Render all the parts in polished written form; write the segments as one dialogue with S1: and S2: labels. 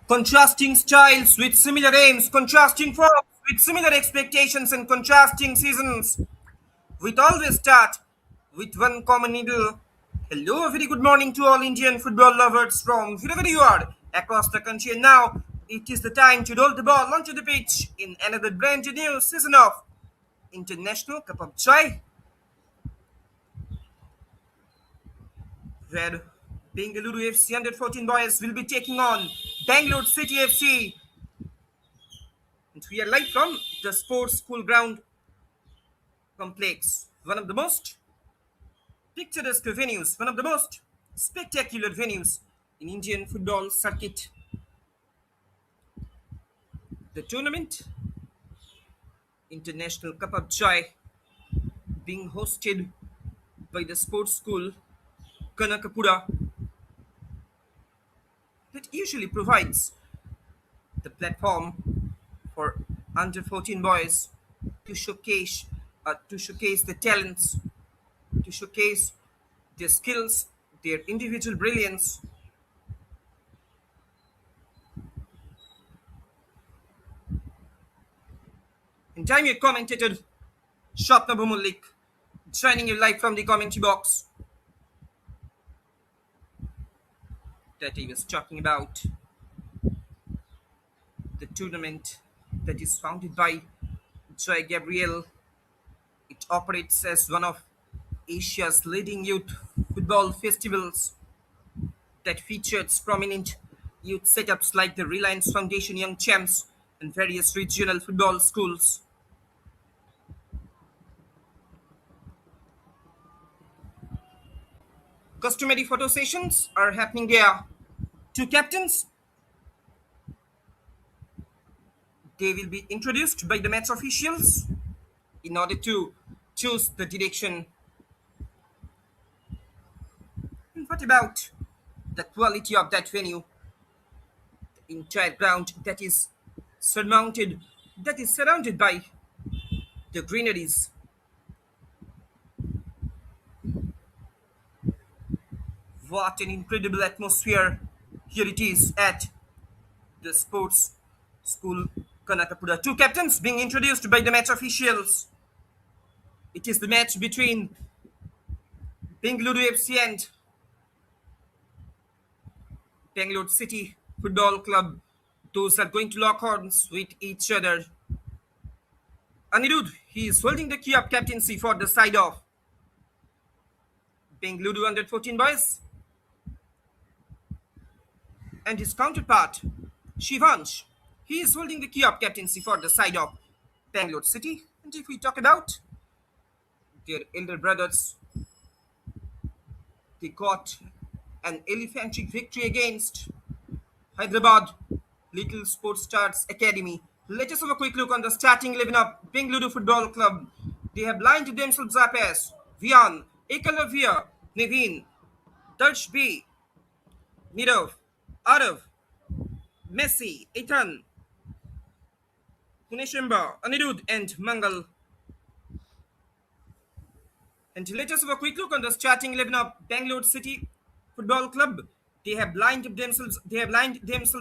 S1: Contrasting styles with similar aims, contrasting forms with similar expectations, and contrasting seasons. We always start with one common needle. Hello, a very good morning to all Indian football lovers from wherever you are across the country. And now it is the time to roll the ball onto the pitch in another brand new season of International Cup of Joy, where Bengaluru FC under 14 boys will be taking on Bangalore City FC. And we are live from the Sports School Ground Complex, one of the most picturesque venues, one of the most spectacular venues in Indian football circuit. The tournament, International Cup of Joy, being hosted by the sports school Kanakapura, that usually provides the platform for under 14 boys to showcase the talents, to showcase their skills, their individual brilliance. And I'm your commentator, Shapna Bhumullik, joining you live from the commentary box that I was talking about. The tournament that is founded by Joy Gabriel. It operates as one of Asia's leading youth football festivals that features prominent youth setups like the Reliance Foundation Young Champs and various regional football schools. Customary photo sessions are happening there. Two captains, they will be introduced by the match officials in order to choose the direction. And what about the quality of that venue? The entire ground surmounted, that is surrounded by the greeneries. What an incredible atmosphere here it is at the sports school Kanakapura. Two captains being introduced by the match officials. It is the match between Bengaluru FC and Bangalore City Football Club. Those are going to lock horns with each other. Anirudh, he is holding the key of captaincy for the side of Bengaluru under 14 boys. And his counterpart, Shivansh, he is holding the key of captaincy for the side of Bangalore City. And if we talk about their elder brothers, they got an elephantic victory against Hyderabad Little Sports Stars Academy. Let us have a quick look on the starting 11 of Bengaluru Football Club. They have lined themselves up as Vian, Ekalavya, Naveen, Darsh B, Nirav, Arav, Messi, Ethan, Puneshimba, Anirudh, and Mangal. And let us have a quick look on the starting 11 of Bangalore City Football Club. They have lined themselves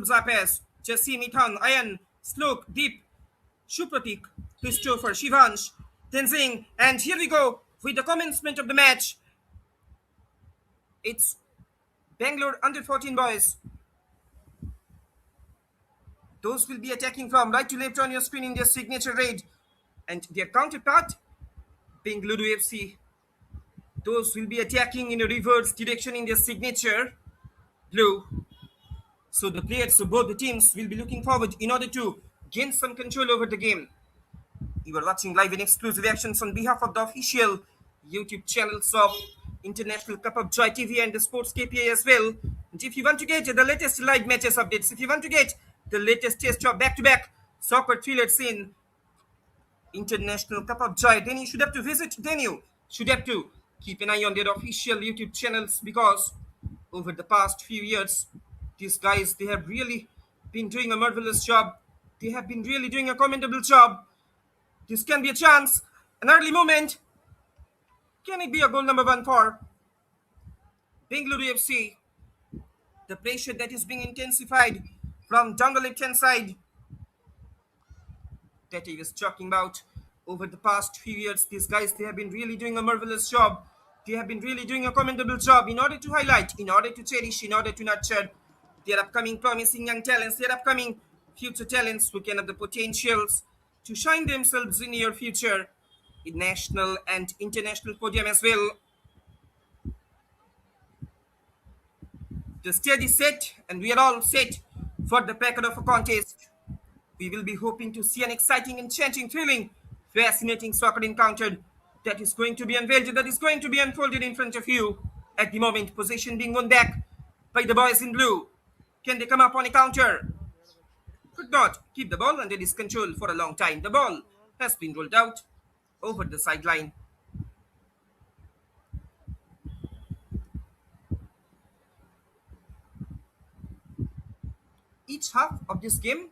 S1: up as Jassim, Ethan, Ayan, Slok, Deep, Shupratik, Christopher, Shivansh, Tenzing, and here we go with the commencement of the match. It's Bangalore under 14 boys. Those will be attacking from right to left on your screen in their signature raid. And their counterpart, Bengaluru FC. Those will be attacking in a reverse direction in their signature blue. So the players of both the teams will be looking forward in order to gain some control over the game. You are watching live and exclusive actions on behalf of the official YouTube channels of International Cup of Joy TV and the SportsKPI as well. And if you want to get the latest live matches updates, if you want to get the latest taste of back-to-back soccer thrillers in International Cup of Joy, then you should have to keep an eye on their official YouTube channels, because over the past few years, these guys, they have really been doing a marvelous job. They have been really doing a commendable job. This can be a chance, an early moment. Can it be a goal number one for Bengaluru FC? The pressure that is being intensified from down the left-hand side that he was talking about. Over the past few years, these guys, they have been really doing a marvelous job. They have been really doing a commendable job in order to highlight, in order to cherish, in order to nurture their upcoming promising young talents, their upcoming future talents who can have the potentials to shine themselves in your future in national and international podium as well. The stage is set and we are all set for the packet of a contest. We will be hoping to see an exciting, enchanting, thrilling, fascinating soccer encounter that is going to be unveiled, that is going to be unfolded in front of you. At the moment, possession being won back by the boys in blue. Can they come up on a counter? Could not keep the ball under his control for a long time. The ball has been rolled out over the sideline. Each half of this game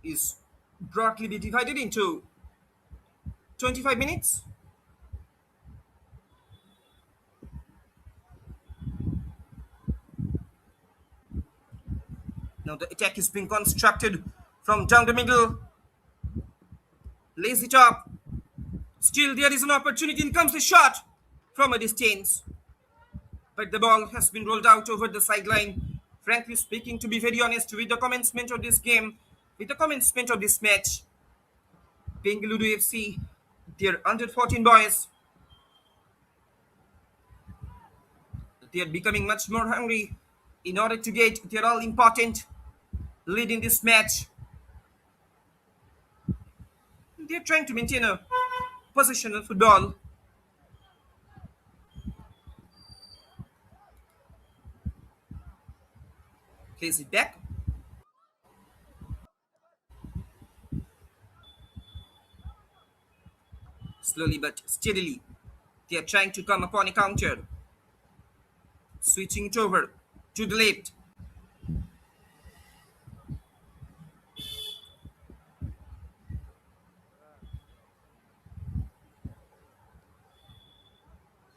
S1: is broadly be divided into 25 minutes. Now the attack is being constructed from down the middle. Lays it up. Still there is an opportunity and comes a shot from a distance. But the ball has been rolled out over the sideline. Frankly speaking, to be very honest, with the commencement of this game, with the commencement of this match, Bengaluru FC, their under 14 boys, they are becoming much more hungry in order to get their all important lead in this match. They are trying to maintain a possession of football. Plays it back. Slowly but steadily, they are trying to come upon a counter. Switching it over to the left.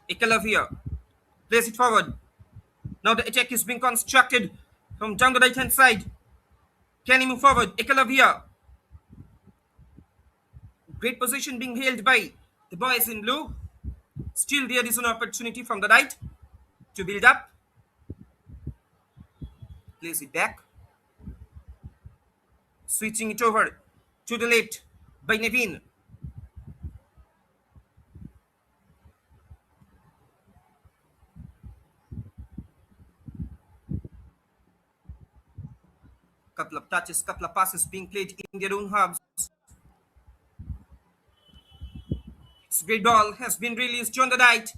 S1: Ekalavia plays it forward. Now the attack is being constructed from down the right hand side. Can he move forward? Ekalavia. Great position being held by the boys in blue. Still there is an opportunity from the right to build up. Plays it back. Switching it over to the left by Naveen. Couple of touches, couple of passes being played in their own halves. This great ball has been released on the right.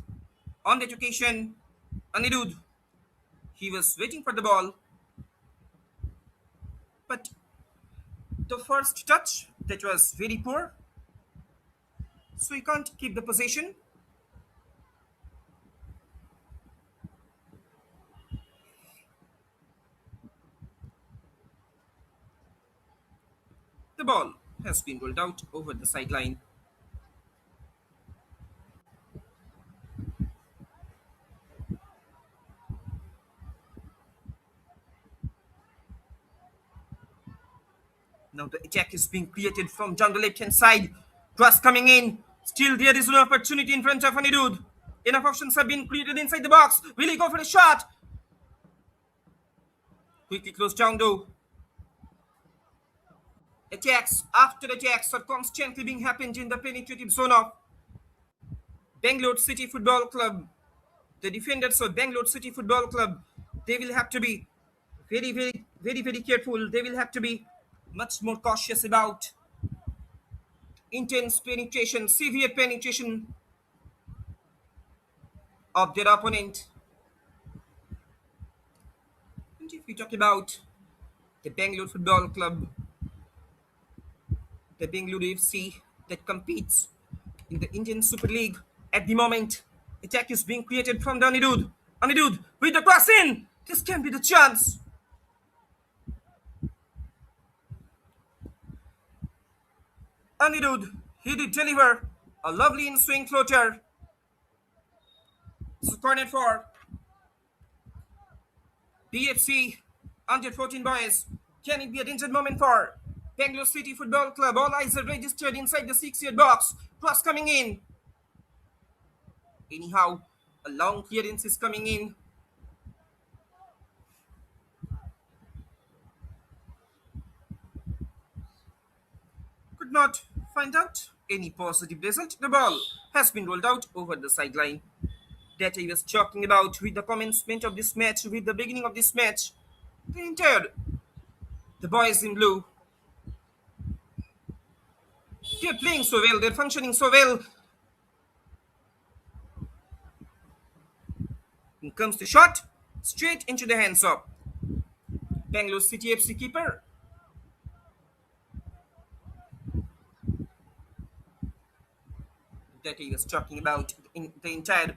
S1: On that occasion, Anirudh, he was waiting for the ball. But the first touch, that was very poor. So he can't keep the possession. The ball has been rolled out over the sideline. Now the attack is being created from down the left-hand side. Cross coming in. Still there is an opportunity in front of Anirudh. Enough options have been created inside the box. Will he go for a shot? Quickly closed down though. Attacks after attacks are constantly being happened in the penetrative zone of Bangalore City Football Club. The defenders of Bangalore City Football Club, they will have to be very careful. They will have to be much more cautious about intense penetration, severe penetration of their opponent. And if we talk about the Bangalore Football Club, the Bengaluru FC that competes in the Indian Super League at the moment, attack is being created from the Anirudh. Anirudh with the cross in. This can be the chance. Anirudh, he did deliver a lovely in-swing floater. This is corner for BFC Under 14 boys. Can it be a danger moment for Bangalore City Football Club? All eyes are registered inside the 6-yard box. Cross coming in. Anyhow, a long clearance is coming in. Could not find out any positive result. The ball has been rolled out over the sideline. That I was talking about with the commencement of this match, with the beginning of this match. The entire the boys in blue. They're playing so well, they're functioning so well. In comes the shot, straight into the hands of Bangalore City FC keeper. That he was talking about in the entire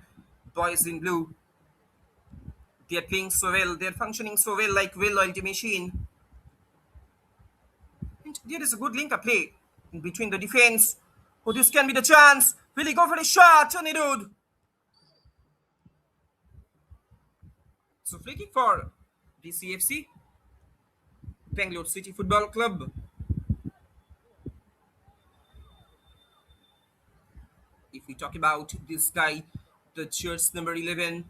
S1: boys in blue. They're playing so well, they're functioning so well like well-oiled machine. And there is a good link up play in between the defense. Oh, this can be the chance. Will he go for a shot? Anirudh. So free kick for BCFC, Bangalore City Football Club. If we talk about this guy, the jersey number 11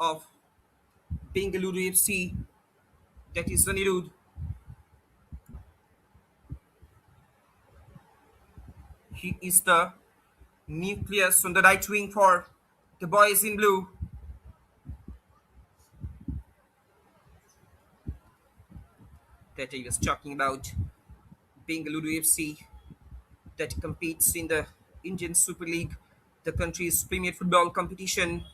S1: of Bengaluru FC, that is Anirudh. He is the nucleus on the right wing for the boys in blue. That I was talking about Bengaluru FC, that competes in the Indian Super League, the country's premier football competition.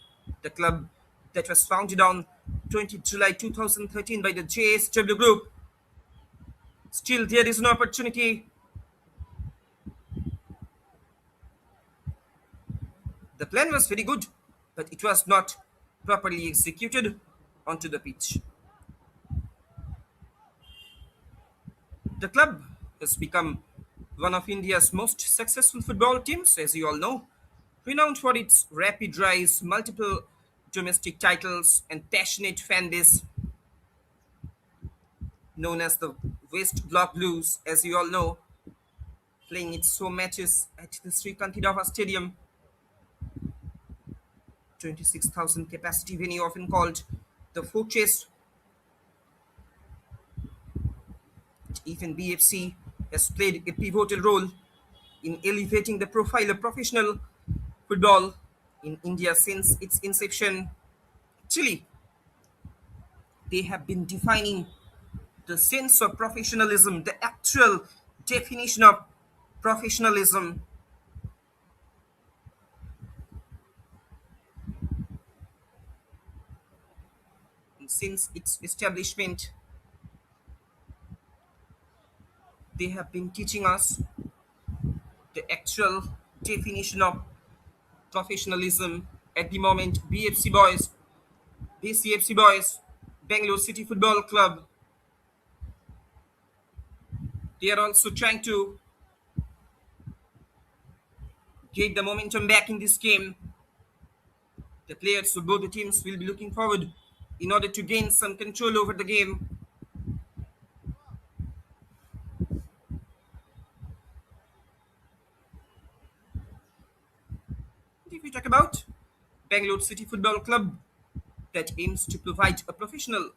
S1: The club that was founded on 20 July 2013 by the JSW Group. Still, there is no opportunity. The plan was very good, but it was not properly executed onto the pitch. The club has become one of India's most successful football teams, as you all know, renowned for its rapid rise, multiple domestic titles, and passionate fan base, known as the West Block Blues, as you all know, playing its home matches at the Sri Kantidava Stadium, 26,000 capacity venue, often called the Fortress. Even BFC has played a pivotal role in elevating the profile of professional football in India since its inception. Actually, they have been defining the sense of professionalism, the actual definition of professionalism. Since its establishment, they have been teaching us the actual definition of professionalism. At the moment, BCFC boys, Bangalore City Football Club, they are also trying to get the momentum back in this game. The players of both the teams will be looking forward in order to gain some control over the game. If we talk about Bangalore City Football Club, that aims to provide a professional,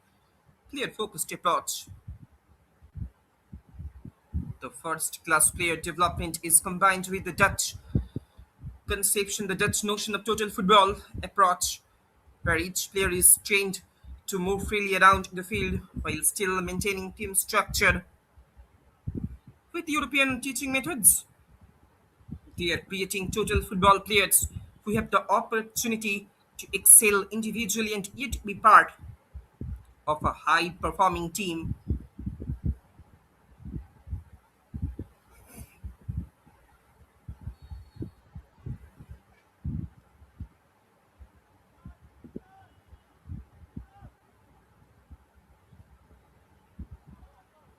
S1: player-focused approach. The first-class player development is combined with the Dutch conception, the Dutch notion of total football approach, where each player is trained to move freely around the field while still maintaining team structure. With European teaching methods, they are creating total football players who have the opportunity to excel individually and yet be part of a high-performing team.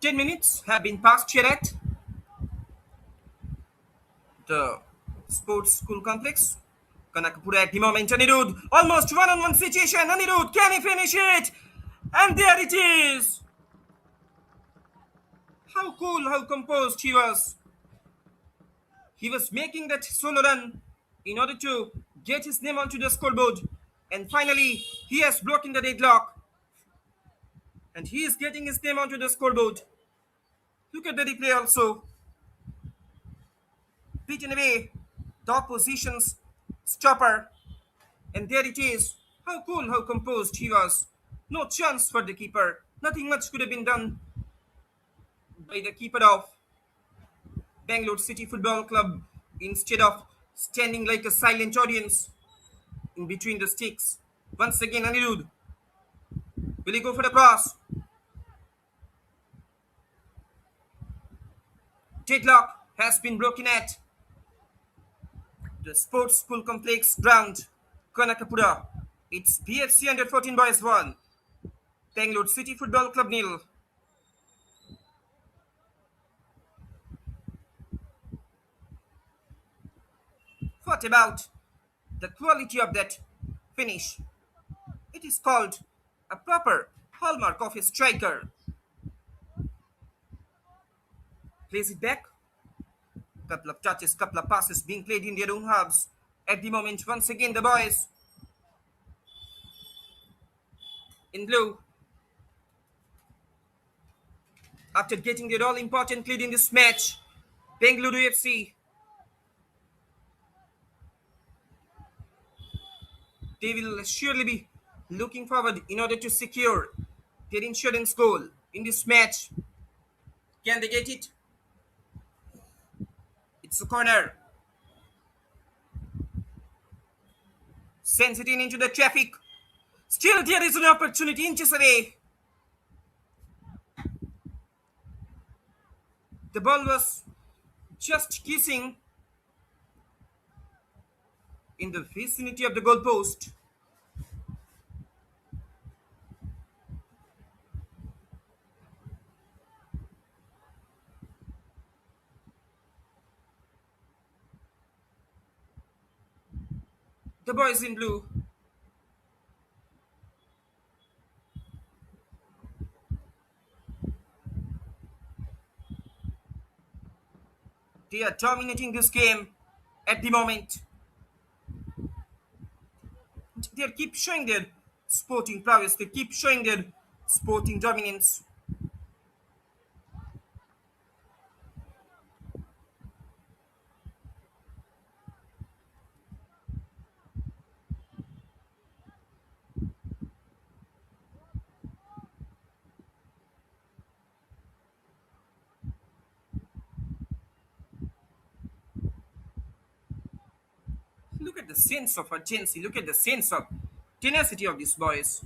S1: "10 minutes have been passed here at the sports school complex. Kanakapura at the moment. Anirudh, almost one-on-one situation. Anirudh, can he finish it? And there it is! How cool, how composed he was. He was making that solo run in order to get his name onto the scoreboard. And finally, he has broken the deadlock. And he is getting his name onto the scoreboard. Look at the replay also. Beaten away the opposition's stopper. And there it is. How cool, how composed he was. No chance for the keeper. Nothing much could have been done by the keeper of Bangalore City Football Club instead of standing like a silent audience in between the sticks. Once again, Anirudh. Will he go for the cross? Deadlock has been broken at the Sports School Complex ground, Kanakapura. It's BFC Under 14 Boys 1, Bangalore City Football Club nil. What about the quality of that finish? It is called a proper hallmark of a striker. Plays it back. Couple of touches, couple of passes being played in their own halves. At the moment, once again, the boys in blue, after getting their all-important lead in this match, Bengaluru FC, they will surely be looking forward in order to secure their insurance goal in this match. Can they get it? It's a corner. Sends it in into the traffic. Still, there is an opportunity inches away. The ball was just kissing in the vicinity of the goalpost. The boys in blue, they are dominating this game at the moment. They keep showing their sporting prowess. They keep showing their sporting dominance. Look at the sense of urgency. Look at the sense of tenacity of these boys.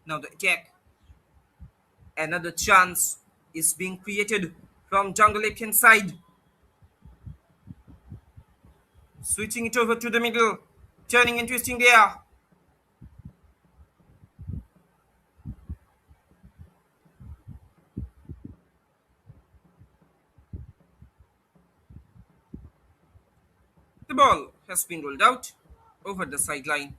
S1: Now the attack. Another chance is being created from down the left hand side. Switching it over to the middle. Turning and twisting there. The ball has been rolled out over the sideline.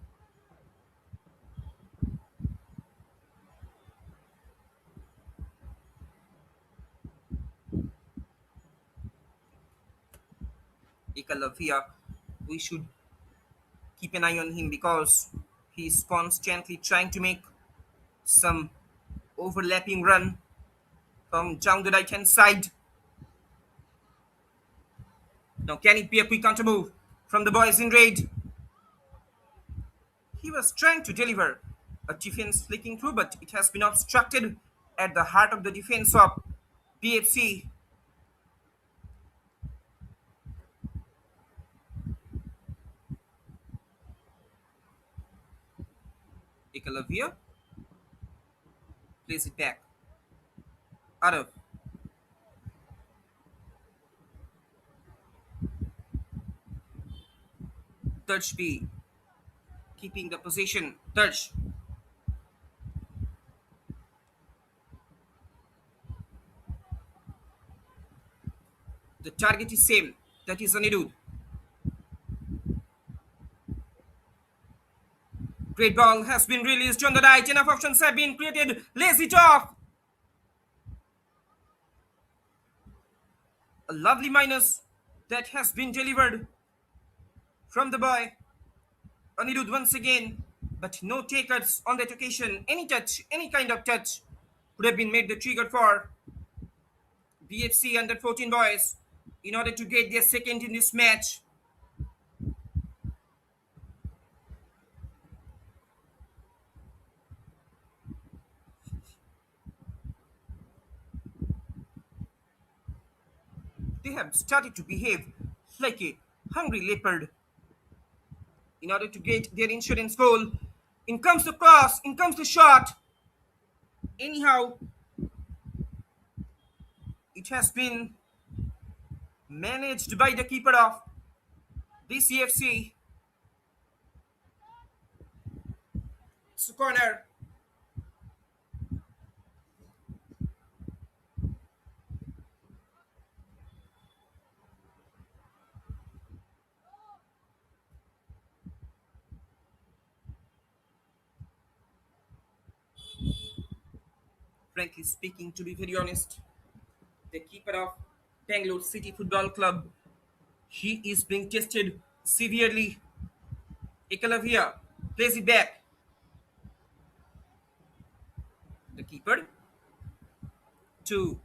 S1: Ekalavia, we should keep an eye on him because he's constantly trying to make some overlapping run from down the right hand side. Now, can it be a quick counter move from the boys in red? He was trying to deliver a defense flicking through, but it has been obstructed at the heart of the defense of BFC. Ekalavia plays it back. Arav. Touch B. Keeping the position. Touch. The target is same. That is Anirudh. Great ball has been released on the right. Enough options have been created. Lays it off. A lovely minus that has been delivered from the boy. Anirudh once again. But no takers on that occasion. Any touch, any kind of touch could have been made the trigger for BFC under 14 boys in order to get their second in this match. They have started to behave like a hungry leopard in order to get their insurance goal. In comes the cross, in comes the shot. Anyhow, it has been managed by the keeper of BCFC. It's a corner. Frankly speaking, to be very honest, the keeper of Bangalore City Football Club, he is being tested severely. Ekalavia plays it back. The keeper to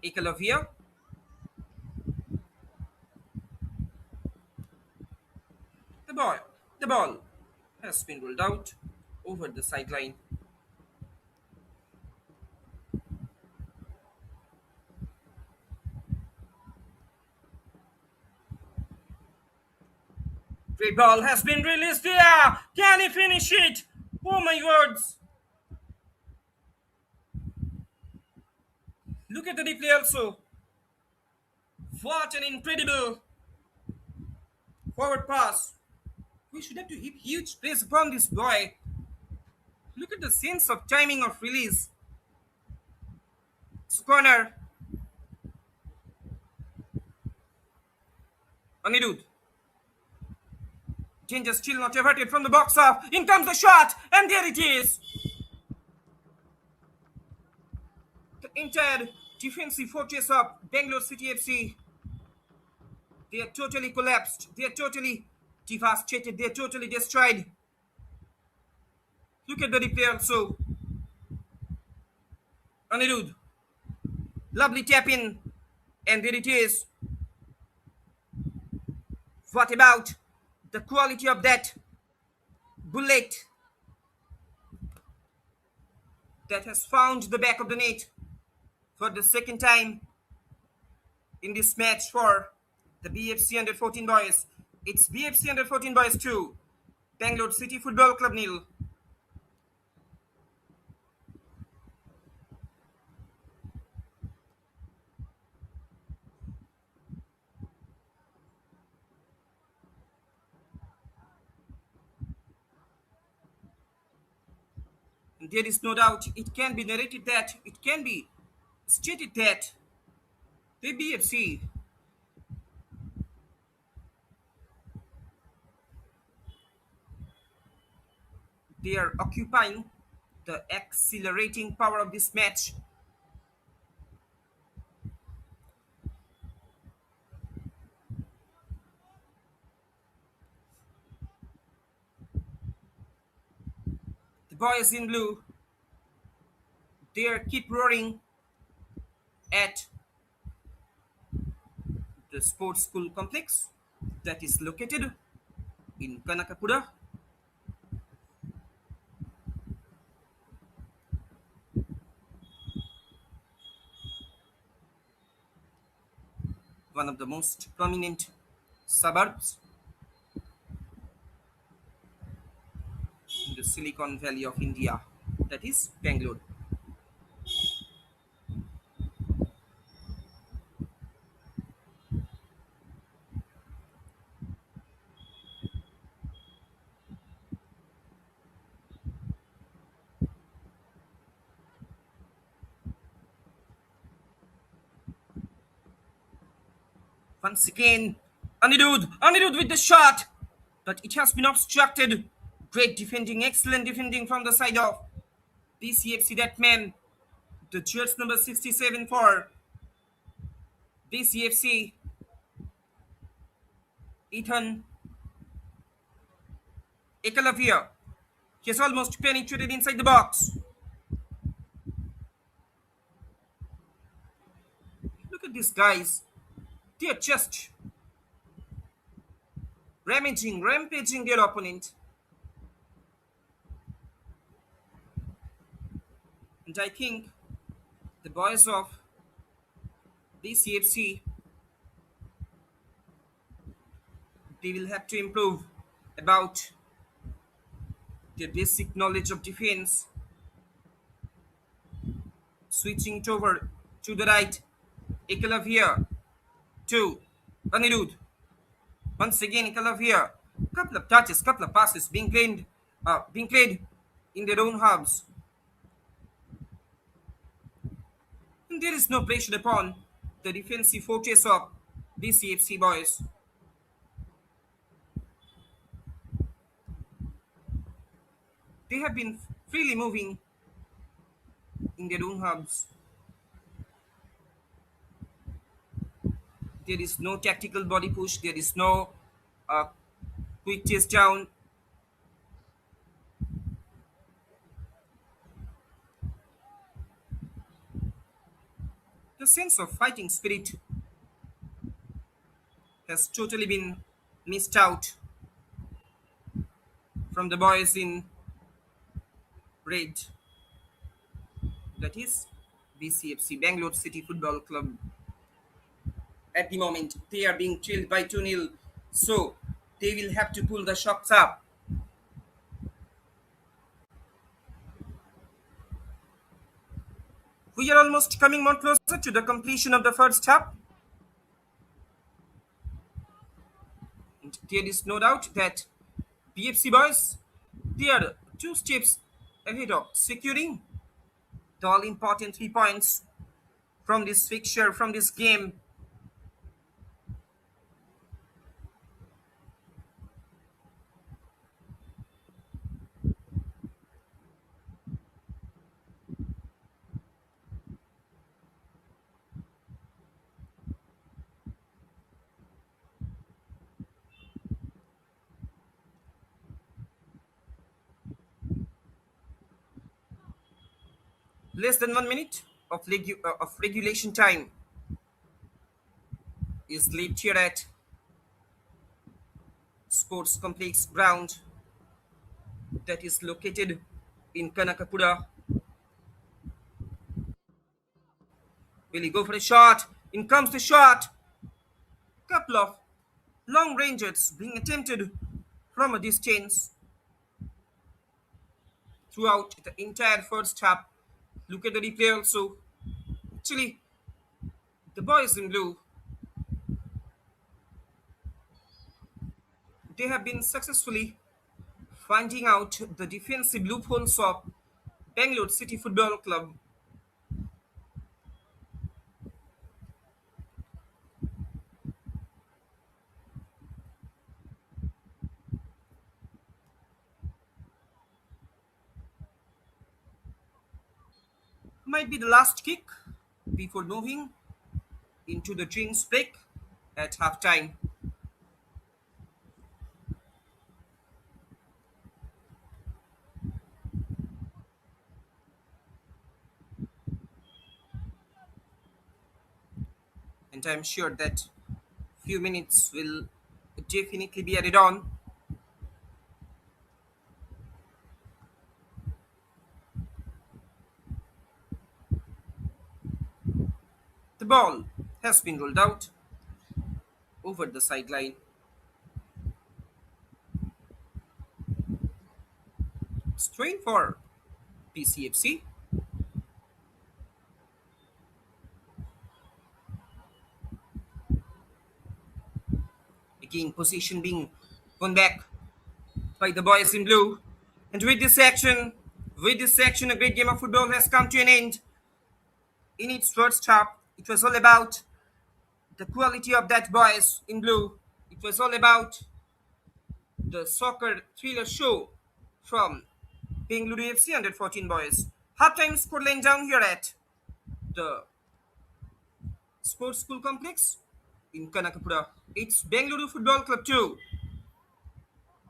S1: Ekalavia. The ball, the ball has been rolled out over the sideline. Great ball has been released there. Can he finish it? Oh my words. Look at the replay also. What an incredible forward pass. We should have to heap huge praise upon this boy. Look at the sense of timing of release. It's corner. Anirudh. Danger still not averted from the box off. In comes the shot, and there it is. The entire defensive fortress of Bangalore City FC. They are totally collapsed. They are totally devastated. They are totally destroyed. Look at the replay also. Anirudh. Lovely tap in. And there it is. What about the quality of that bullet that has found the back of the net for the second time in this match for the BFC under 14 boys? It's BFC under 14 boys 2. Bangalore City Football Club nil. There is no doubt it can be narrated that, it can be stated that the BFC, they are occupying the accelerating power of this match. The boys in blue, they are keep roaring at the sports school complex that is located in Kanakapura. One of the most prominent suburbs in the Silicon Valley of India, that is Bangalore. Once again, Anirudh with the shot, but it has been obstructed. Great defending, excellent defending from the side of BCFC. That man, the jersey number 67 for BCFC, Ethan Ekalavia. He has almost penetrated inside the box. Look at these guys. They are just rampaging their opponent. And I think the boys of BCFC, they will have to improve about their basic knowledge of defense. Switching it over to the right. Ekalavia to Anirudh. Once again, Ekalavia. Couple of touches, couple of passes being played in their own halves. And there is no pressure upon the defensive fortress of BCFC boys. They have been freely moving in their own hubs. There is no tactical body push. There is no uh, quick chase down. The sense of fighting spirit has totally been missed out from the boys in red. That is BCFC, Bangalore City Football Club. At the moment, they are being trailed by 2-0, so they will have to pull the shots up. We are almost coming more closer to the completion of the first half. And there is no doubt that BFC boys, they are 2 steps ahead of securing the all important 3 points from this fixture, from this game. Less than 1 minute of regulation time is left here at Sports Complex ground that is located in Kanakapura. Will he go for a shot? In comes the shot. Couple of long ranges being attempted from a distance throughout the entire first half. Look at the replay also. Actually, the boys in blue, they have been successfully finding out the defensive loopholes of Bangalore City Football Club. Might be the last kick before moving into the drinks break at halftime. And I'm sure that few minutes will definitely be added on. The ball has been rolled out over the sideline. Strain for PCFC. Again, position being won back by the boys in blue. And with this action, a great game of football has come to an end. In its first half, it was all about the quality of that boys in blue. It was all about the soccer thriller show from Bengaluru FC under 14 boys. Halftime scoreline down here at the Sports School Complex in Kanakapura. It's Bengaluru Football Club 2,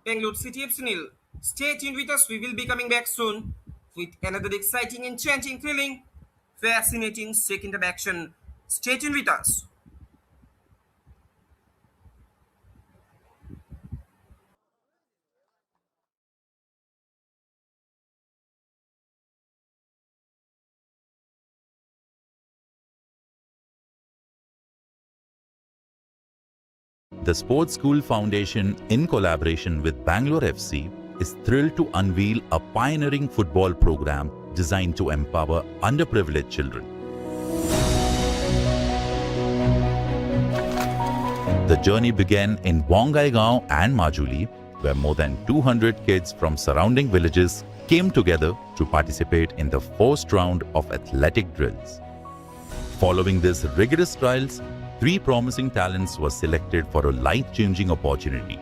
S1: Bangalore City FC nil. Stay tuned with us. We will be coming back soon with another exciting, enchanting, thrilling, fascinating second of action. Stay tuned with us.
S2: The Sports School Foundation, in collaboration with Bangalore FC, is thrilled to unveil a pioneering football program designed to empower underprivileged children. The journey began in Bongaigaon and Majuli, where more than 200 kids from surrounding villages came together to participate in the first round of athletic drills. Following these rigorous trials, 3 promising talents were selected for a life-changing opportunity,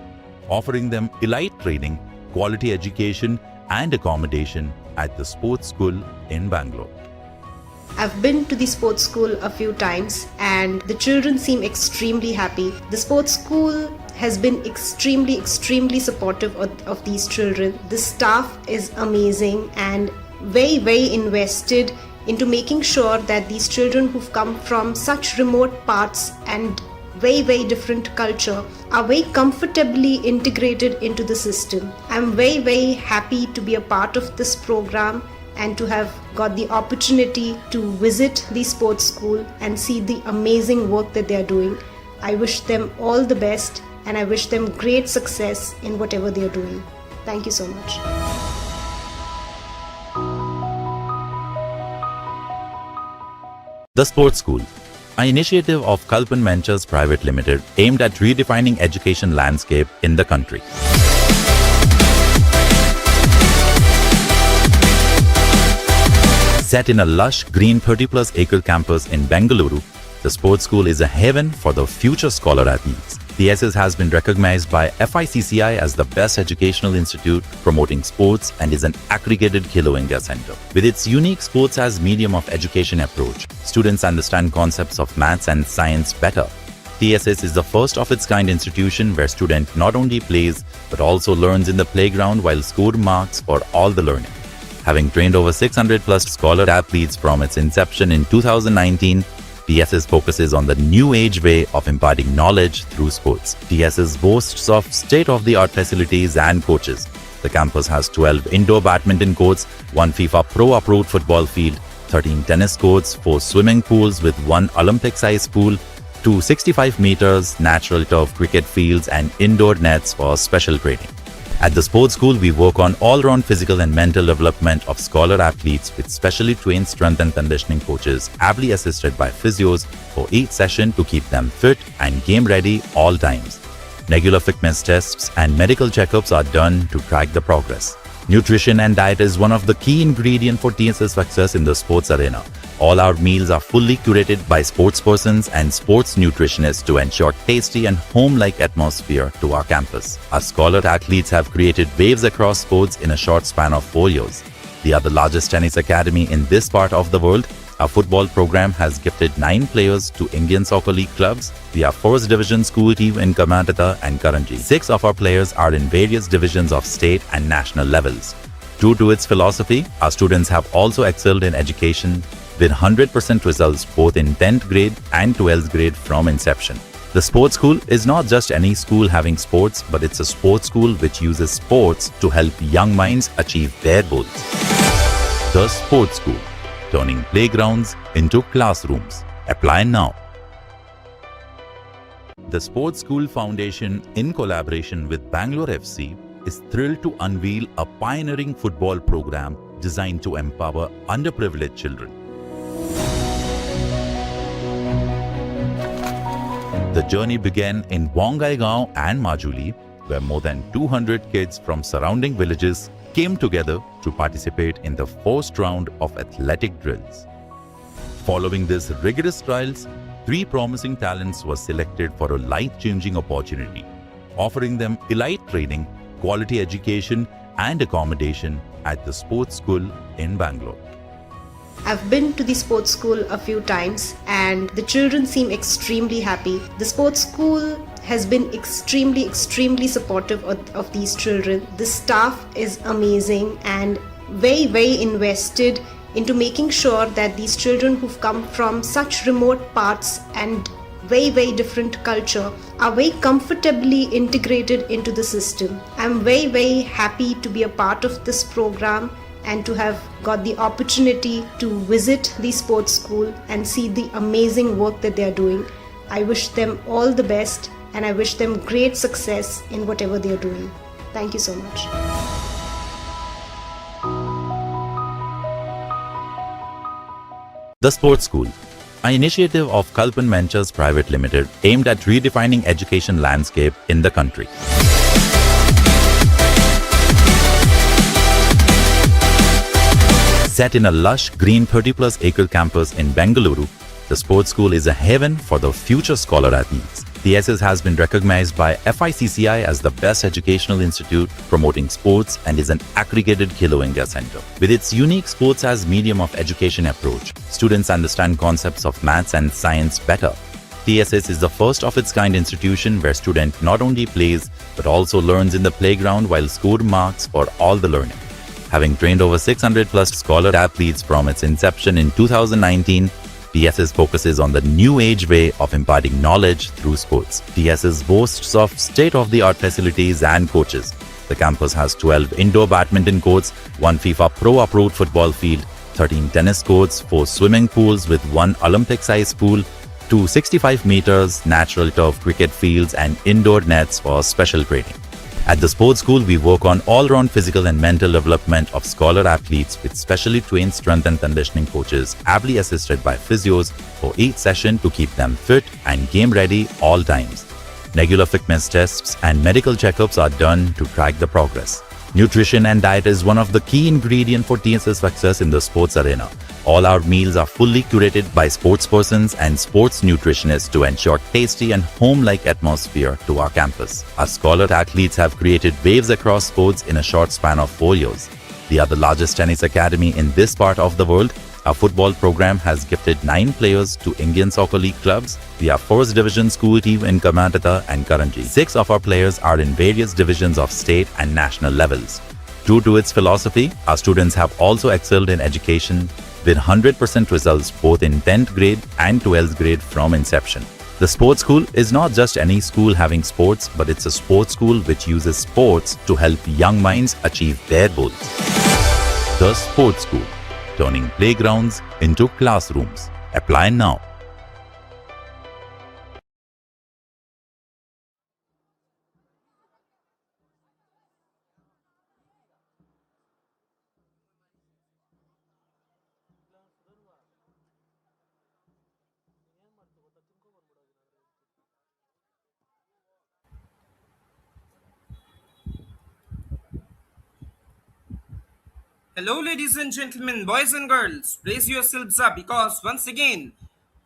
S2: offering them elite training, quality education and accommodation at the sports school in Bangalore.
S3: I've been to the sports school a few times and the children seem extremely happy. The sports school has been extremely supportive of these children. The staff is amazing and very invested into making sure that these children who've come from such remote parts and very different culture are very comfortably integrated into the system. I'm very happy to be a part of this program and to have got the opportunity to visit the sports school and see the amazing work that they are doing. I wish them all the best and I wish them great success in whatever they are doing. Thank you so much.
S2: The Sports School, an initiative of Kalpan Ventures Private Limited aimed at redefining education landscape in the country. Set in a lush green 30+ acre campus in Bengaluru, the Sports School is a haven for the future scholar athletes. The SS has been recognized by FICCI as the best educational institute promoting sports and is an accredited Khelo India center. With its unique sports as medium of education approach, students understand concepts of maths and science better. TSS is the first of its kind institution where student not only plays but also learns in the playground while scored marks for all the learning. Having trained over 600+ scholar athletes from its inception in 2019, TSS focuses on the new age way of imparting knowledge through sports. TSS boasts of state-of-the-art facilities and coaches. The campus has 12 indoor badminton courts, 1 FIFA Pro-approved football field, 13 tennis courts, 4 swimming pools with 1 Olympic-sized pool, 2 65 meters natural turf cricket fields and indoor nets for special training. At the sports school, we work on all-round physical and mental development of scholar athletes with specially trained strength and conditioning coaches, ably assisted by physios for each session to keep them fit and game-ready all times. Regular fitness tests and medical checkups are done to track the progress. Nutrition and diet is one of the key ingredients for TSS success in the sports arena. All our meals are fully curated by sports persons and sports nutritionists to ensure tasty and home-like atmosphere to our campus. Our scholar athletes have created waves across sports in a short span of 4 years. We are the largest tennis academy in this part of the world. Our football program has gifted 9 players to Indian Soccer League clubs. We are first division school team in Karnataka and Karanji. 6 of our players are in various divisions of state and national levels. True to its philosophy, our students have also excelled in education with 100% results both in 10th grade and 12th grade from inception. The sports school is not just any school having sports, but it's a sports school which uses sports to help young minds achieve their goals. The Sports School, turning playgrounds into classrooms. Apply now. The Sports School Foundation, in collaboration with Bangalore FC, is thrilled to unveil a pioneering football program designed to empower underprivileged children. The journey began in Bongaigaon and Majuli, where more than 200 kids from surrounding villages came together to participate in the first round of athletic drills. Following these rigorous trials, Three promising talents were selected for a life-changing opportunity, offering them elite training, quality education, and accommodation at the sports school in Bangalore.
S3: I've been to the sports school a few times and the children seem extremely happy. The sports school has been extremely supportive of these children. The staff is amazing and very invested into making sure that these children who've come from such remote parts and very different culture are very comfortably integrated into the system. I'm very happy to be a part of this program and to have got the opportunity to visit the sports school and see the amazing work that they are doing. I wish them all the best and I wish them great success in whatever they are doing. Thank you so much.
S2: The Sports School, an initiative of Kalpan Ventures Private Limited aimed at redefining education landscape in the country. Set in a lush green 30+ acre campus in Bengaluru, the sports school is a haven for the future scholar athletes. The SS has been recognized by FICCI as the best educational institute promoting sports and is an accredited Khelo India center. With its unique sports as medium of education approach, students understand concepts of maths and science better. TSS is the first of its kind institution where student not only plays but also learns in the playground while scored marks for all the learning. Having trained over 600+ scholar athletes from its inception in 2019, TSS focuses on the new age way of imparting knowledge through sports. TSS boasts of state-of-the-art facilities and coaches. The campus has 12 indoor badminton courts, 1 FIFA Pro approved football field, 13 tennis courts, 4 swimming pools with 1 Olympic-sized pool, 2 65 meters natural turf cricket fields and indoor nets for special training. At the sports school, we work on all-round physical and mental development of scholar athletes with specially trained strength and conditioning coaches, ably assisted by physios for each session to keep them fit and game-ready all times. Regular fitness tests and medical checkups are done to track the progress. Nutrition and diet is one of the key ingredients for TSS success in the sports arena. All our meals are fully curated by sports persons and sports nutritionists to ensure tasty and home-like atmosphere to our campus. Our scholar athletes have created waves across sports in a short span of 4 years. We are the largest tennis academy in this part of the world. Our football program has gifted 9 players to Indian Soccer League clubs. We are first division school team in Karnataka and Karanji. 6 of our players are in various divisions of state and national levels. True to its philosophy, our students have also excelled in education with 100% results both in 10th grade and 12th grade from inception. The sports school is not just any school having sports, but it's a sports school which uses sports to help young minds achieve their goals. The Sports School, turning playgrounds into classrooms. Apply now.
S1: Hello, ladies and gentlemen, boys and girls. Raise yourselves up because once again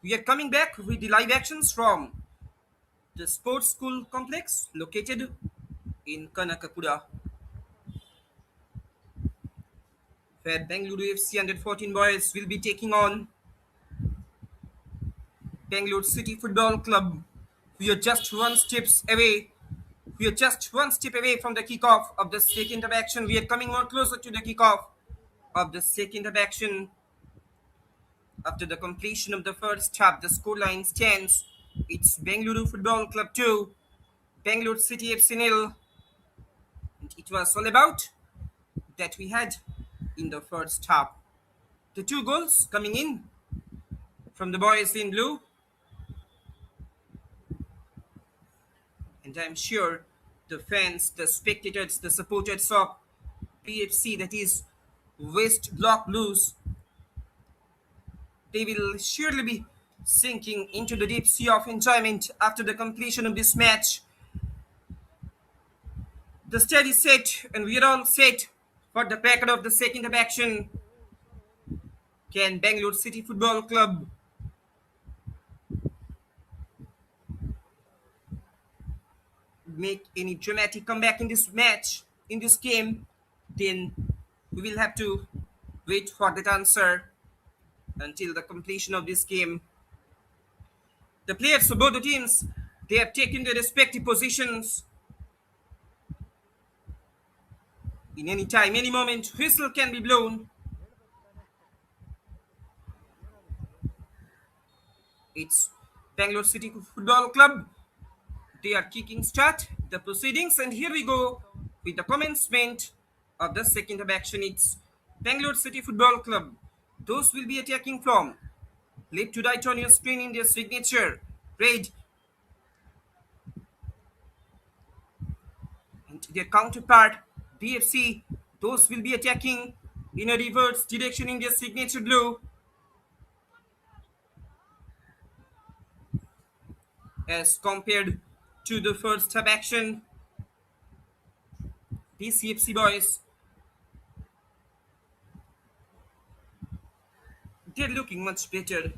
S1: we are coming back with the live actions from the sports school complex located in Kanakapura, where Bengaluru FC under 14 boys will be taking on Bangalore City Football Club. We are just one steps away. We are just one step away from the kickoff of the second of action. We are coming more closer to the kickoff of the second of action. After the completion of the first half, the scoreline stands. It's Bengaluru Football Club 2, Bangalore City FC 0. And it was all about that we had in the first half. The 2 goals coming in from the boys in blue. And I'm sure the fans, the spectators, the supporters of PFC, that is West Block Blues, they will surely be sinking into the deep sea of enjoyment after the completion of this match. The stage is set and we are all set for the crack of the second of action. Can Bangalore City Football Club make any dramatic comeback in this match, in this game, then we will have to wait for that answer until the completion of this game. The players of both the teams, they have taken their respective positions. In any time, any moment, whistle can be blown. It's Bangalore City Football Club. They are kicking start the proceedings, and here we go with the commencement of the second half action. It's Bangalore City Football Club. Those will be attacking from left to right on your screen in their signature red, and their counterpart BFC. Those will be attacking in a reverse direction in their signature blue. As compared to the first half action, BCFC boys, they're looking much better.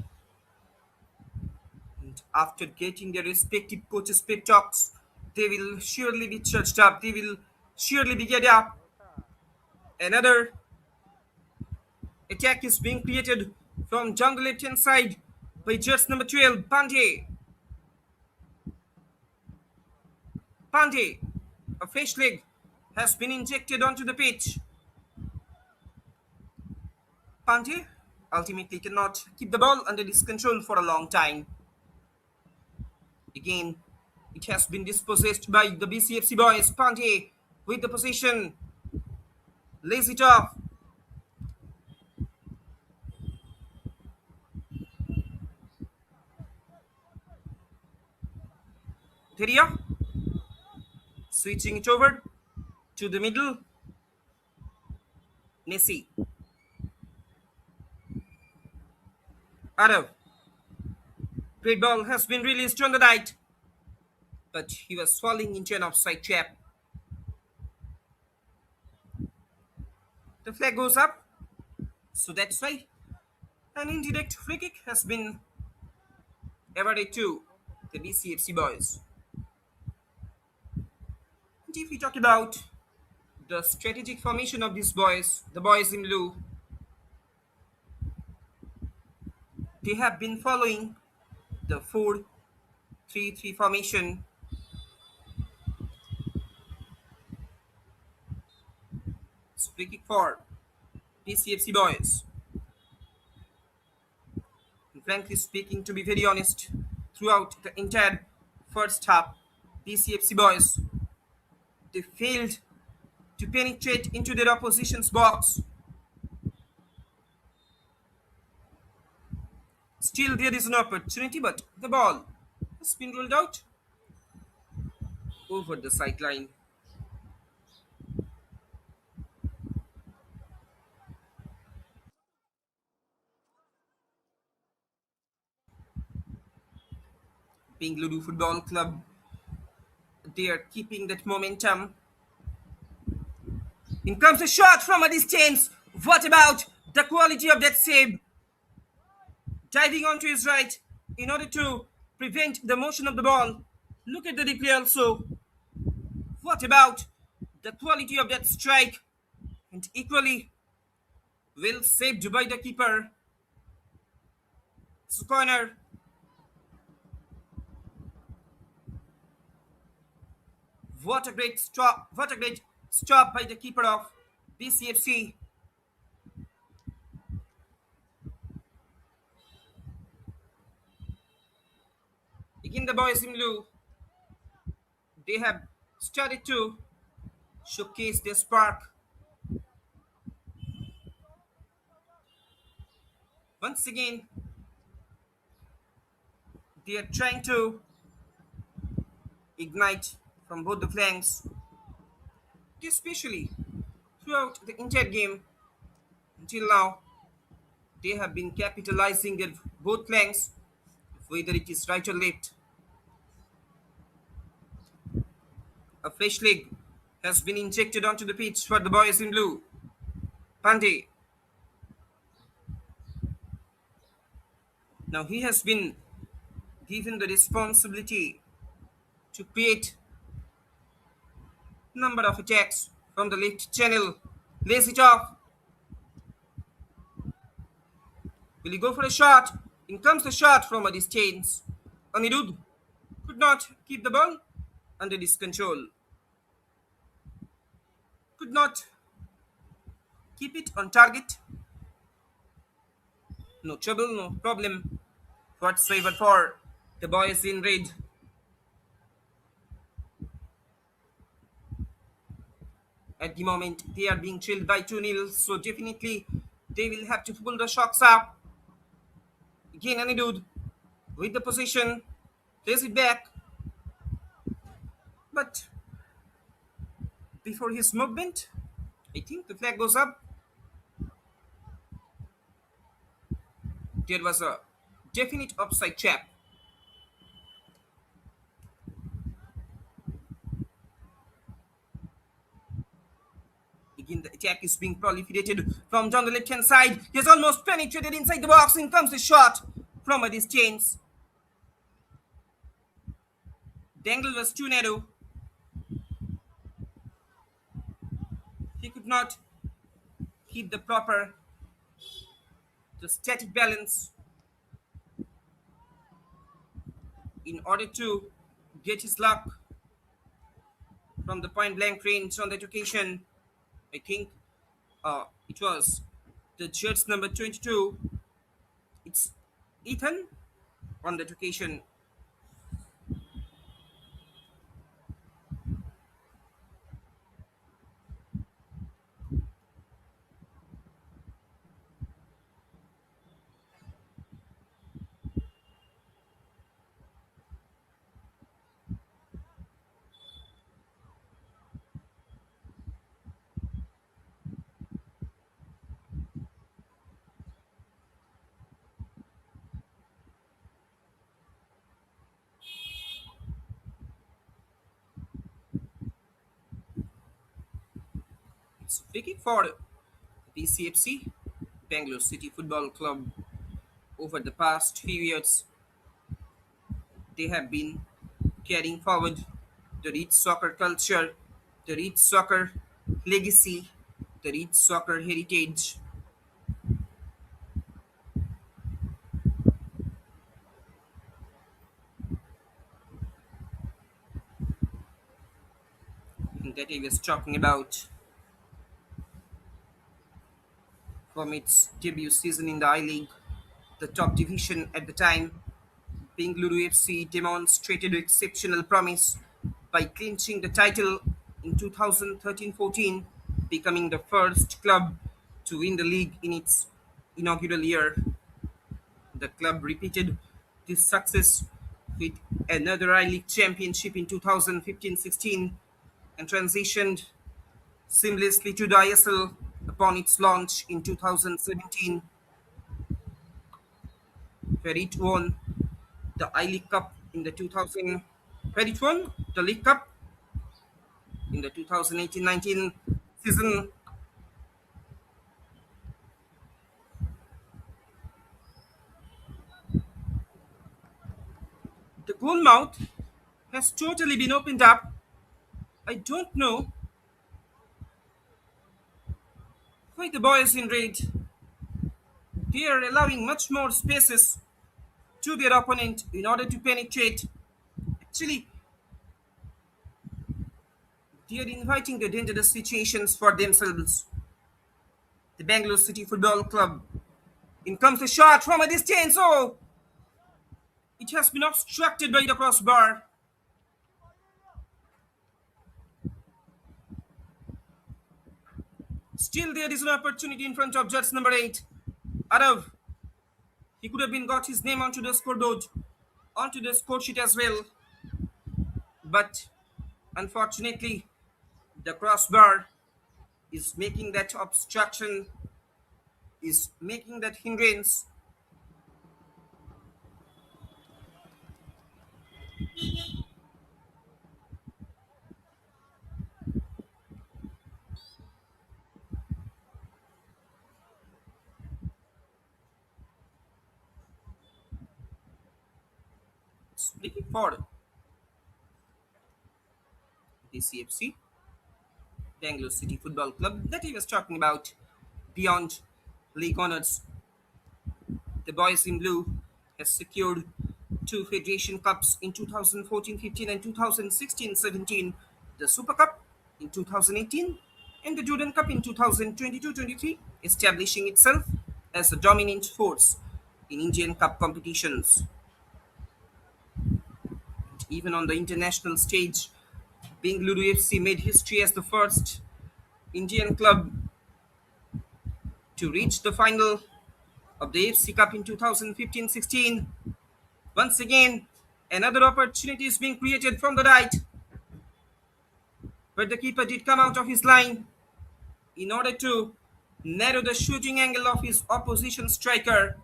S1: And after getting their respective coaches' pep talks, they will surely be charged up. They will surely be get up. Another attack is being created from jungle left hand side by just number 12, Pandey. Pandey, a fresh leg, has been injected onto the pitch. Pandey ultimately cannot keep the ball under his control for a long time. Again, it has been dispossessed by the BCFC boys. Pandey with the possession, lays it off. Teria switching it over to the middle. Nessie. Arav. Great ball has been released on the right, but he was falling into an offside trap. The flag goes up, so that's why an indirect free kick has been awarded to the BCFC boys. And if we talk about the strategic formation of these boys, the boys in blue, they have been following the 4-3-3 formation. Free kick for BCFC boys. And frankly speaking, to be very honest, throughout the entire first half, BCFC boys, they failed to penetrate into their opposition's box. Still, there is an opportunity, but the ball has been rolled out over the sideline. Bengaluru Football Club, they are keeping that momentum. In comes a shot from a distance. What about the quality of that save? Diving onto his right in order to prevent the motion of the ball. Look at the replay also. What about the quality of that strike? And equally well saved by the keeper. It's a corner. What a great stop. What a great stop by the keeper of BCFC. Again, the boys in blue, they have started to showcase their spark. Once again, they are trying to ignite from both the flanks, especially throughout the entire game. Until now, they have been capitalizing their both flanks, whether it is right or left. A fresh leg has been injected onto the pitch for the boys in blue. Pandey. Now he has been given the responsibility to create Number of attacks from the left channel. Lays it off. Will he go for a shot? In comes the shot from a distance. Anirudh could not keep the ball under his control. Could not keep it on target. No trouble, no problem whatsoever for the boys in red. At the moment, they are being trailed by 2-0, so definitely they will have to pull the shocks up. Again, Anirudh with the position, plays it back, but before his movement, I think the flag goes up. There was a definite offside trap. Again, the attack is being proliferated from down the left-hand side. He has almost penetrated inside the box. In comes the shot from a distance. The angle was too narrow. He could not keep the static balance in order to get his luck from the point blank range on that occasion. I think it was the Jets number 22. It's Ethan on that occasion. It's a free kick for BCFC, Bangalore City Football Club. Over the past few years, they have been carrying forward the rich soccer culture, the rich soccer legacy, the rich soccer heritage. That I was talking about from its debut season in the I League, the top division at the time. Bengaluru FC demonstrated exceptional promise by clinching the title in 2013-14, becoming the first club to win the league in its inaugural year. The club repeated this success with another I League championship in 2015-16 and transitioned seamlessly to the ISL upon its launch in 2017, where it won the I League Cup in the 2000, where it won the League Cup in the 2018-19 season. The goal mouth has totally been opened up. I don't know why the boys in red, they are allowing much more spaces to their opponent in order to penetrate. Actually, they are inviting the dangerous situations for themselves. The Bangalore City Football Club. In comes the shot from a distance. Oh, it has been obstructed by the crossbar. Still, there is an opportunity in front of Jets number 8. Arav, he could have been got his name onto the scoreboard, onto the score sheet as well. But unfortunately, the crossbar is making that obstruction, is making that hindrance. It's making for DCFC. Bangalore City Football Club that he was talking about. Beyond league honors, the boys in blue has secured two Federation Cups in 2014-15 and 2016-17, the Super Cup in 2018 and the Jordan Cup in 2022-23, establishing itself as a dominant force in Indian Cup competitions. Even on the international stage, Bengaluru FC made history as the first Indian club to reach the final of the AFC Cup in 2015-16. Once again, another opportunity is being created from the right, but the keeper did come out of his line in order to narrow the shooting angle of his opposition striker.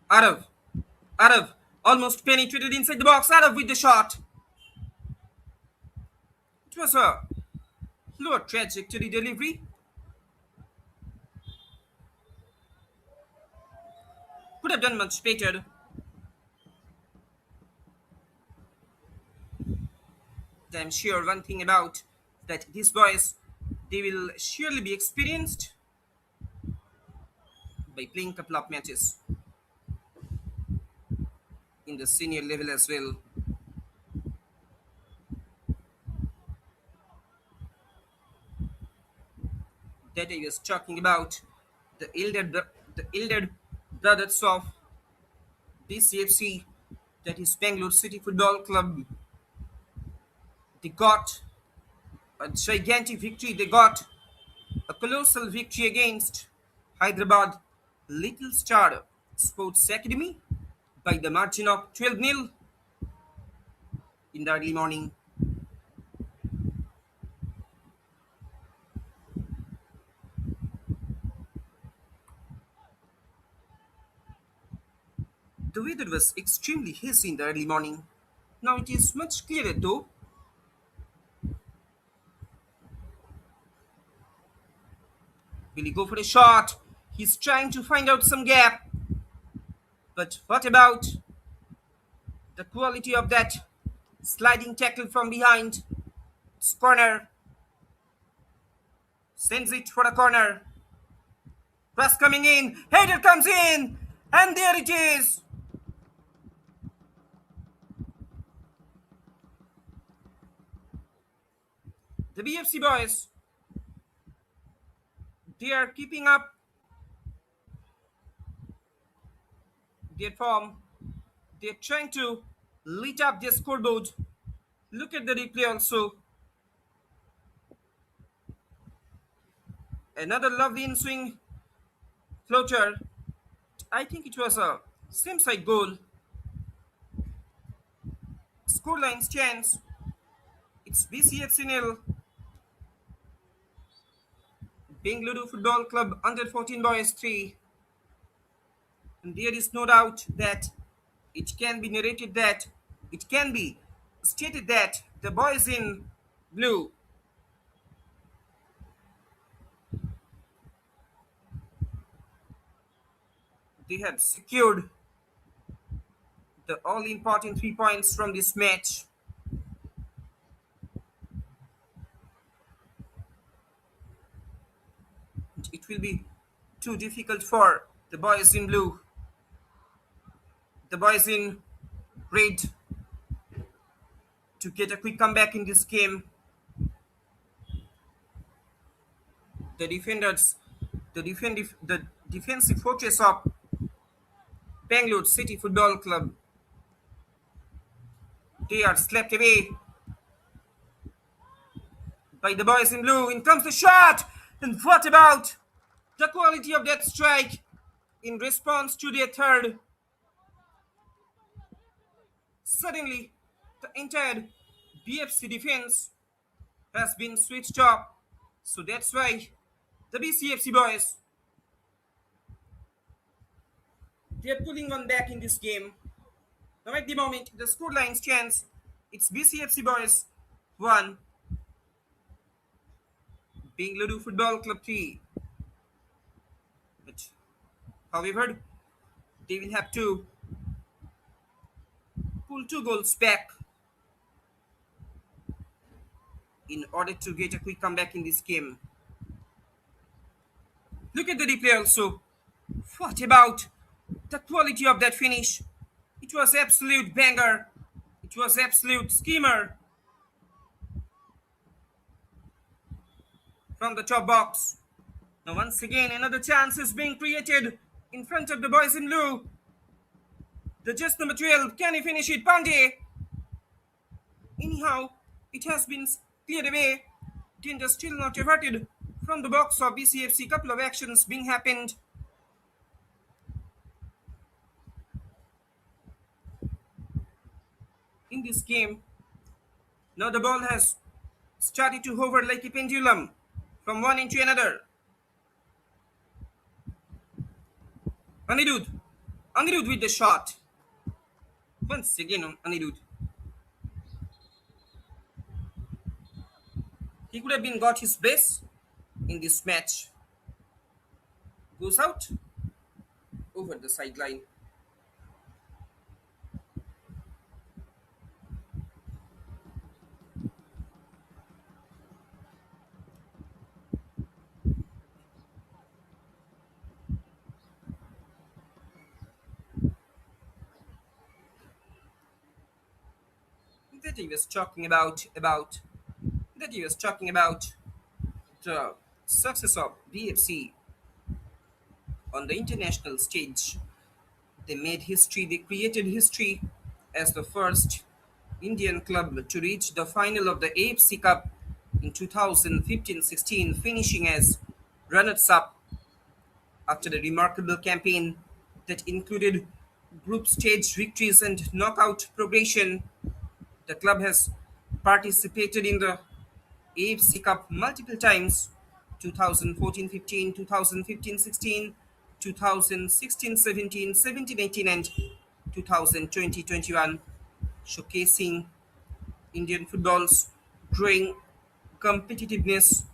S1: Arav, Arav almost penetrated inside the box. Arav with the shot. It was a lower trajectory delivery. Could have done much better. I'm sure one thing about that these boys, they will surely be experienced by playing a couple of matches in the senior level as well. That I was talking about the elder brothers of BCFC, that is Bangalore City Football Club. They got a gigantic victory. They got a colossal victory against Hyderabad Little Star Sports Academy by the margin of 12-0 in the early morning. The weather was extremely hazy in the early morning. Now it is much clearer though. Will he go for a shot? He's trying to find out some gap. But what about the quality of that sliding tackle from behind? It's corner. Sends it for a corner. Press coming in. Header comes in. And there it is. The BFC boys, they are keeping up their form. They're trying to lit up their scoreboard. Look at the replay also. Another lovely in-swing floater. I think it was a same-side goal. Scoreline stands. It's BCFC nil. Bengaluru Football Club under 14 boys 3. And there is no doubt that it can be narrated that it can be stated that the boys in blue, they had secured the all important 3 points from this match. It will be too difficult for the boys in blue, the boys in red, to get a quick comeback in this game. The defenders, the defensive fortress of Bangalore City Football Club, they are slapped away by the boys in blue. In comes the shot, and what about the quality of that strike in response to their third? Suddenly, the entire BFC defense has been switched off. So that's why the BCFC boys, They're pulling one back in this game. Now at the moment, the scoreline stands. It's BCFC boys 1, Bengaluru Football Club 3. But however, they will have to pull 2 goals back in order to get a quick comeback in this game. Look at the replay also. What about the quality of that finish? It was absolute banger. It was absolute skimmer from the top box. Now once again another chance is being created in front of the boys in blue. The just number 12, can he finish it? Pandey. Anyhow, it has been cleared away. Danger still not averted from the box of BCFC. Couple of actions being happened. In this game, now the ball has started to hover like a pendulum from one end to another. Anirudh. Anirudh with the shot. Once again, Anirudh. He could have been got his base in this match. Goes out over the sideline. That he was talking about that he was talking about the success of BFC on the international stage. They made history, they created history as the first Indian club to reach the final of the AFC Cup in 2015-16, finishing as runners-up after a remarkable campaign that included group stage victories and knockout progression. The club has participated in the AFC Cup multiple times: 2014-15, 2015-16, 2016-17, 17-18, and 2020-21, showcasing Indian football's growing competitiveness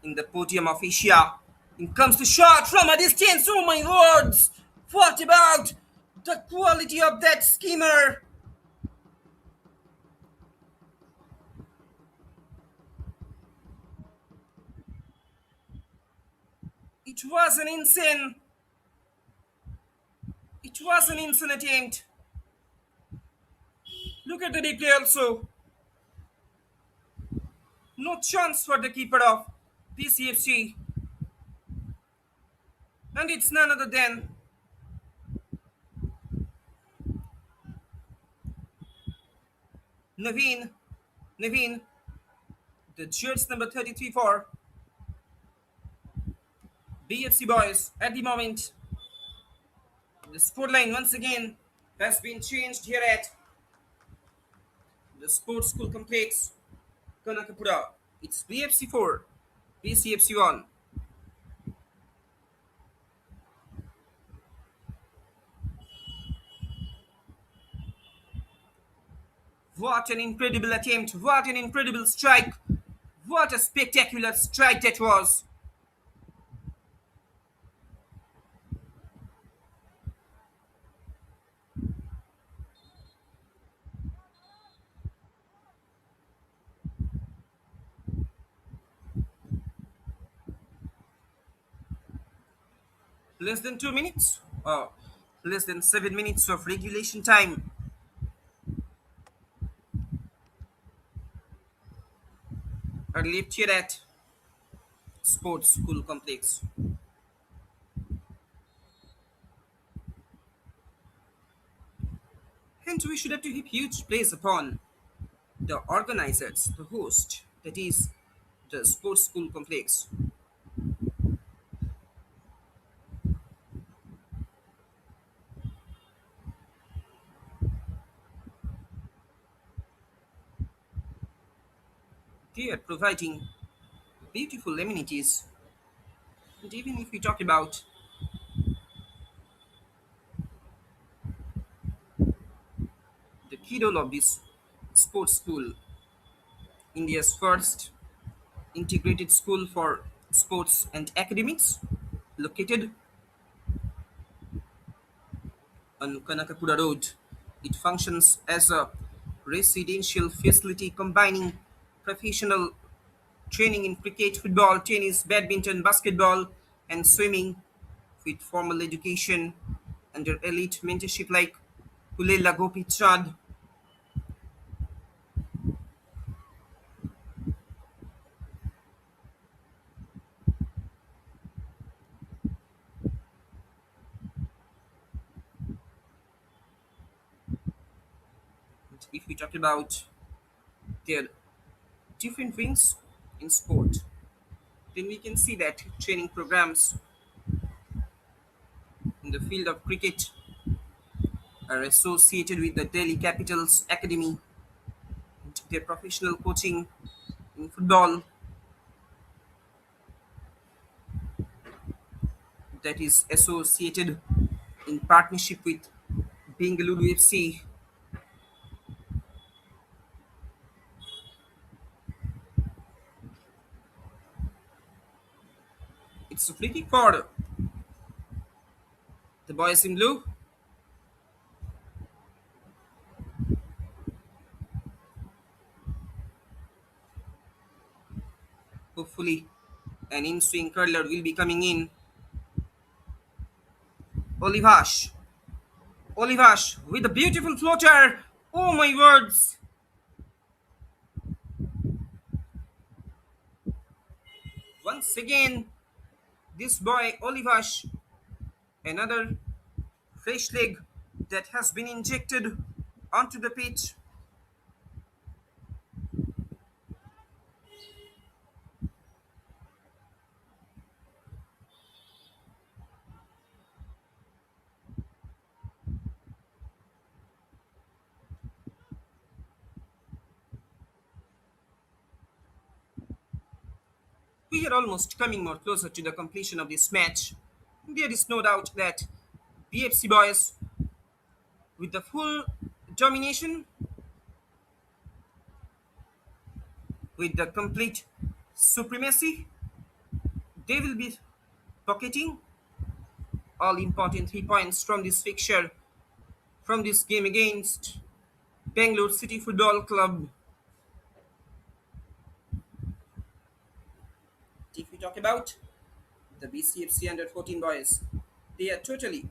S1: in the podium of Asia. In comes the shot from a distance. Oh my words! What about the quality of that skimmer? It was an insane. It was an insane attempt. Look at the replay also. No chance for the keeper of PCFC. And it's none other than Naveen. Naveen, the jersey number 33 for BFC boys. At the moment, the scoreline once again has been changed here at the Sports School Complex, Kanakapura. It's BFC 4, BCFC 1. What an incredible attempt. What an incredible strike. What a spectacular strike that was. Less than 2 minutes, or less than 7 minutes of regulation time. Are left here at Sports School Complex. And we should have to heap huge praise upon the organizers, the host, that is the Sports School Complex. They are providing beautiful amenities. And even if we talk about key role of this sports school, India's first integrated school for sports and academics, located on Kanakapura Road. It functions as a residential facility combining professional training in cricket, football, tennis, badminton, basketball, and swimming with formal education under elite mentorship like Kulela Gopi Chand. If we talk about their different wings in sport, then we can see that training programs in the field of cricket are associated with the Delhi Capitals Academy, and their professional coaching in football that is associated in partnership with Bengaluru FC. It's a free kick for the boys in blue. Hopefully, an in-swing curler will be coming in. Olivash. Olivash with a beautiful floater. Oh my words. Once again, this boy Olivash, another fresh leg that has been injected onto the pitch. We are almost coming more closer to the completion of this match. There is no doubt that BFC boys, with the full domination, with the complete supremacy, they will be pocketing all important 3 points from this fixture, from this game against Bangalore City Football Club. If we talk about the BCFC under 14 boys, they are totally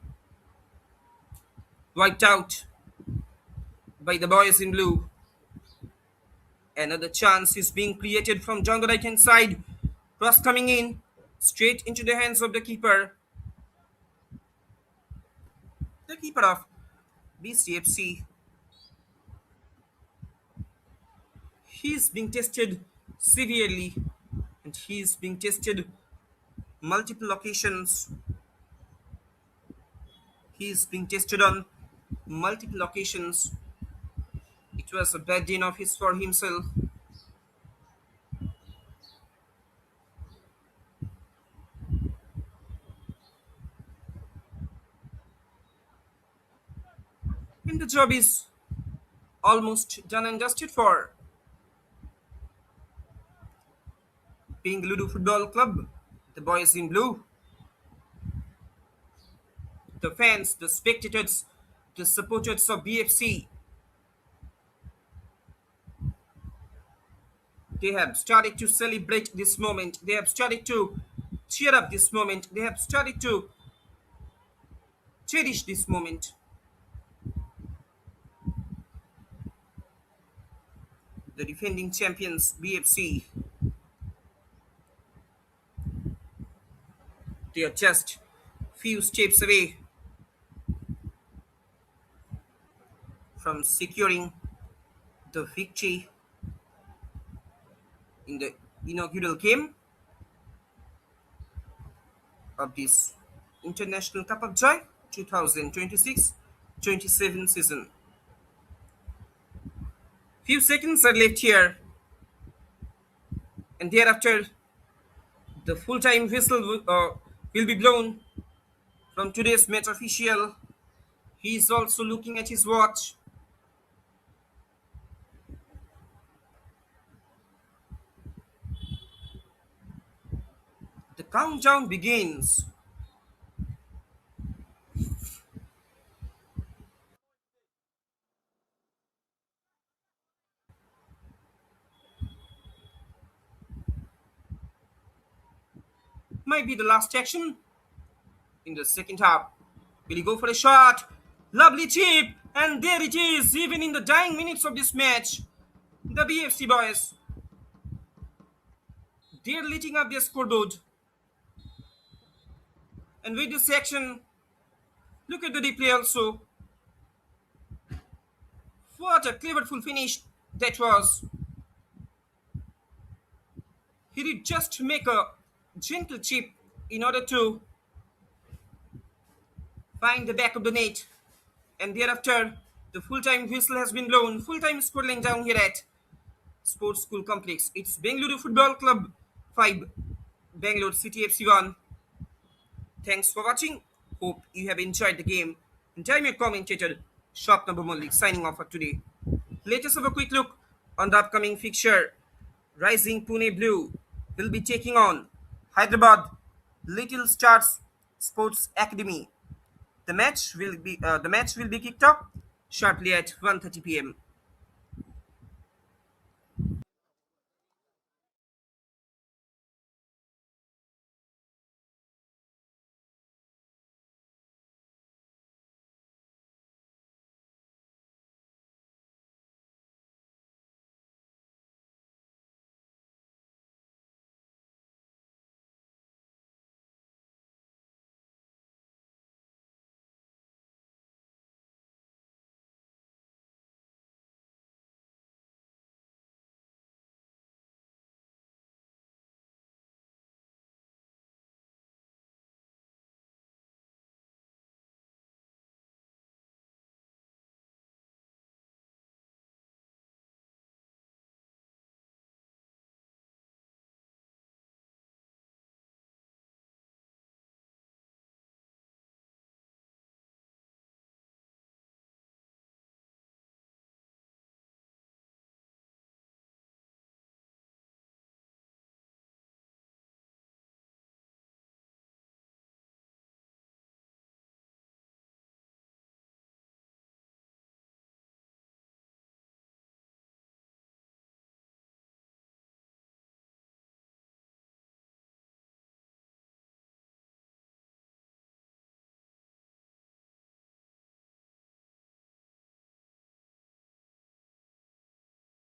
S1: wiped out by the boys in blue. Another chance is being created from down the right hand side. Cross coming in straight into the hands of the keeper. The keeper of BCFC. He's being tested severely, and he's being tested multiple occasions. He's being tested on multiple occasions. It was a bad day of his for himself. And the job is almost done and dusted for Bengaluru Football Club. The boys in blue, the fans, the spectators, the supporters of BFC, they have started to celebrate this moment. They have started to cheer up this moment. They have started to cherish this moment. The defending champions, BFC, they are just few steps away from securing the victory in the inaugural game of this International Cup of Joy 2026-27 season. Few seconds are left here, and thereafter the full-time whistle will be blown from today's match official. He is also looking at his watch. The countdown begins. Might be the last action in the second half. Will he go for a shot? Lovely chip, and there it is, even in the dying minutes of this match. The BFC boys, they're lighting up their scoreboard. And with this action, look at the replay also. What a cleverful finish that was. He did just make a gentle chip in order to find the back of the net. And thereafter, the full-time whistle has been blown. Full-time scoreline down here at Sports School Complex. It's Bengaluru Football Club 5, Bangalore City FC 1. Thanks for watching. Hope you have enjoyed the game. And I'm your commentator, Shop Number Malik, signing off for today. Let us have a quick look on the upcoming fixture. Rising Pune Blue will be taking on Hyderabad Little Stars Sports Academy. The match will be kicked off sharply at 1:30 p.m.